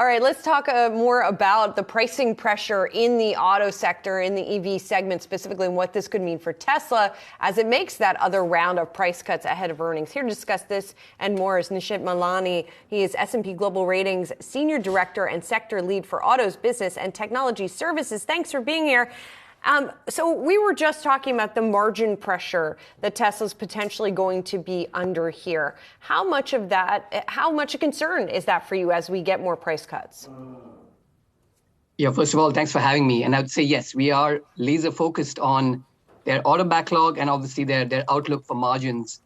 All right, let's talk more about the pricing pressure in the auto sector, in the EV segment specifically, and what this could mean for Tesla as it makes that other round of price cuts ahead of earnings. Here to discuss this and more is Nishit Madlani. He is S&P Global Ratings Senior Director and Sector Lead for Autos Business and Technology Services. Thanks for being here. So we were just talking about the margin pressure that Tesla's potentially going to be under here. How much a concern is that for you as we get more price cuts? Yeah, first of all, thanks for having me. And I would say, yes, we are laser focused on their order backlog and obviously their outlook for margins.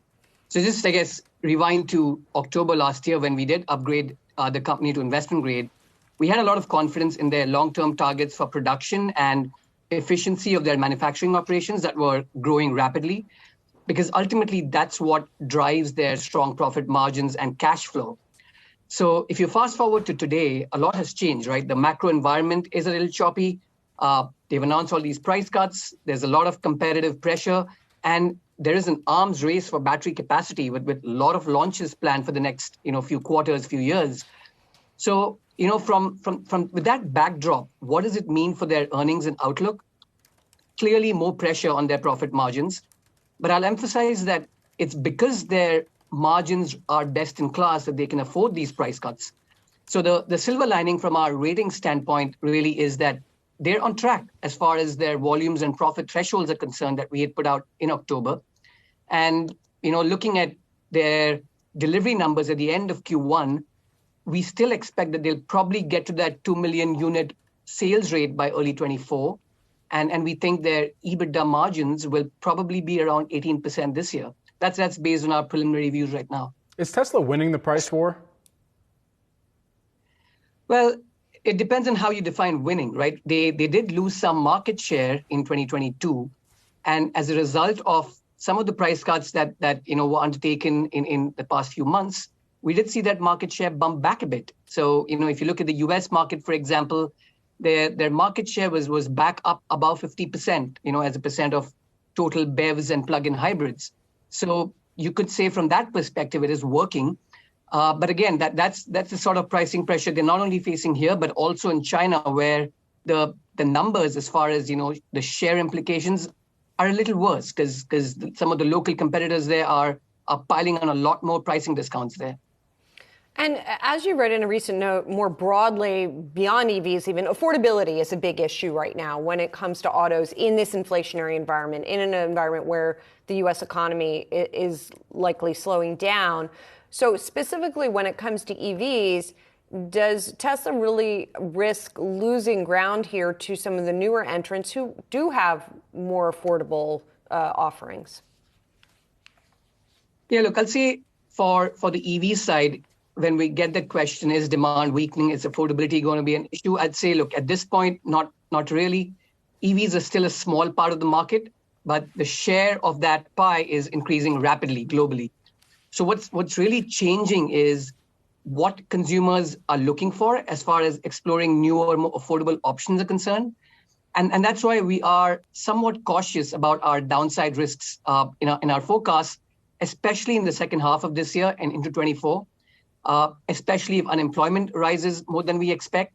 So just, I guess, rewind to October last year when we did upgrade the company to investment grade. We had a lot of confidence in their long-term targets for production and efficiency of their manufacturing operations that were growing rapidly, because ultimately that's what drives their strong profit margins and cash flow. So if you fast forward to today, a lot has changed, right? The macro environment is a little choppy. They've announced all these price cuts. There's a lot of competitive pressure, and there is an arms race for battery capacity with a lot of launches planned for the next few quarters, few years. So from with that backdrop, what does it mean for their earnings and outlook? Clearly more pressure on their profit margins, but I'll emphasize that it's because their margins are best in class that they can afford these price cuts. So the silver lining from our rating standpoint really is that they're on track as far as their volumes and profit thresholds are concerned that we had put out in October. And looking at their delivery numbers at the end of Q1, we still expect that they'll probably get to that 2 million unit sales rate by early 24. And we think their EBITDA margins will probably be around 18% this year. That's based on our preliminary views right now. Is Tesla winning the price war? Well, it depends on how you define winning, right? They did lose some market share in 2022. And as a result of some of the price cuts that were undertaken in the past few months, we did see that market share bump back a bit. So, if you look at the US market, for example, their market share was back up above 50%, as a percent of total BEVs and plug-in hybrids. So you could say from that perspective, it is working. But again, that's the sort of pricing pressure they're not only facing here, but also in China, where the numbers as far as, the share implications are a little worse because some of the local competitors there are piling on a lot more pricing discounts there. And as you read in a recent note, more broadly, beyond EVs, even affordability is a big issue right now when it comes to autos in this inflationary environment, in an environment where the U.S. economy is likely slowing down. So specifically when it comes to EVs, does Tesla really risk losing ground here to some of the newer entrants who do have more affordable offerings? Yeah, look, I'll say for the EV side, when we get the question, is demand weakening, is affordability going to be an issue? I'd say, look, at this point, not really. EVs are still a small part of the market, but the share of that pie is increasing rapidly globally. So what's really changing is what consumers are looking for as far as exploring newer, more affordable options are concerned. And that's why we are somewhat cautious about our downside risks in our forecast, especially in the second half of this year and into 24. Especially if unemployment rises more than we expect.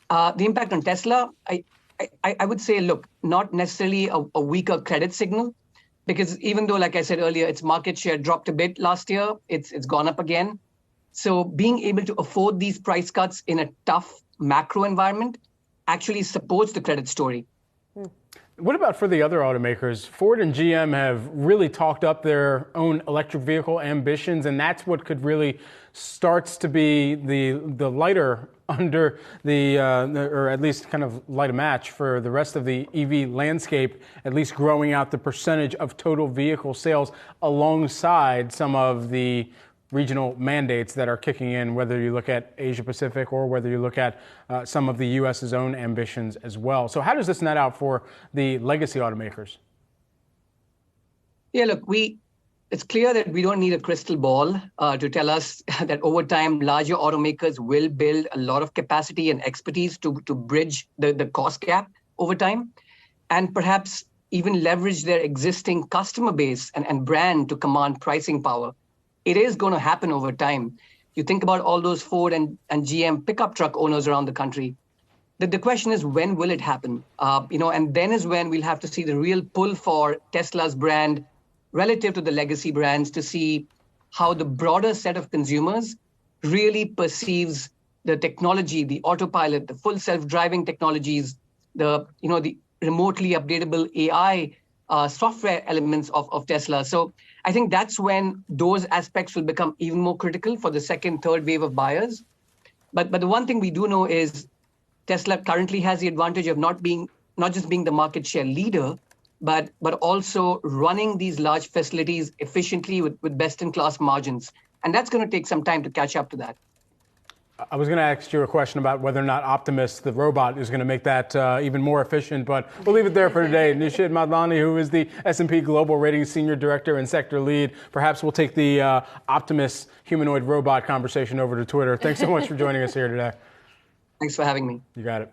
The impact on Tesla, I would say, look, not necessarily a weaker credit signal, because even though, like I said earlier, its market share dropped a bit last year, it's gone up again. So being able to afford these price cuts in a tough macro environment actually supports the credit story. What about for the other automakers? Ford and GM have really talked up their own electric vehicle ambitions, and that's what could really starts to be the lighter under or at least kind of light a match for the rest of the EV landscape, at least growing out the percentage of total vehicle sales alongside some of the regional mandates that are kicking in, whether you look at Asia Pacific or whether you look at some of the U.S.'s own ambitions as well. So how does this net out for the legacy automakers? Yeah, look, it's clear that we don't need a crystal ball to tell us that over time, larger automakers will build a lot of capacity and expertise to bridge the cost gap over time, and perhaps even leverage their existing customer base and brand to command pricing power. It is going to happen over time. You think about all those Ford and GM pickup truck owners around the country. The question is, when will it happen? And then is when we'll have to see the real pull for Tesla's brand relative to the legacy brands to see how the broader set of consumers really perceives the technology, the autopilot, the full self-driving technologies, the remotely updatable AI software elements of Tesla. So I think that's when those aspects will become even more critical for the second, third wave of buyers. But the one thing we do know is Tesla currently has the advantage of not just being the market share leader, but also running these large facilities efficiently with best-in-class margins. And that's going to take some time to catch up to that. I was going to ask you a question about whether or not Optimus, the robot, is going to make that even more efficient, but we'll leave it there for today. Nishit Madlani, who is the S&P Global Ratings Senior Director and Sector Lead. Perhaps we'll take the Optimus humanoid robot conversation over to Twitter. Thanks so much for joining us here today. Thanks for having me. You got it.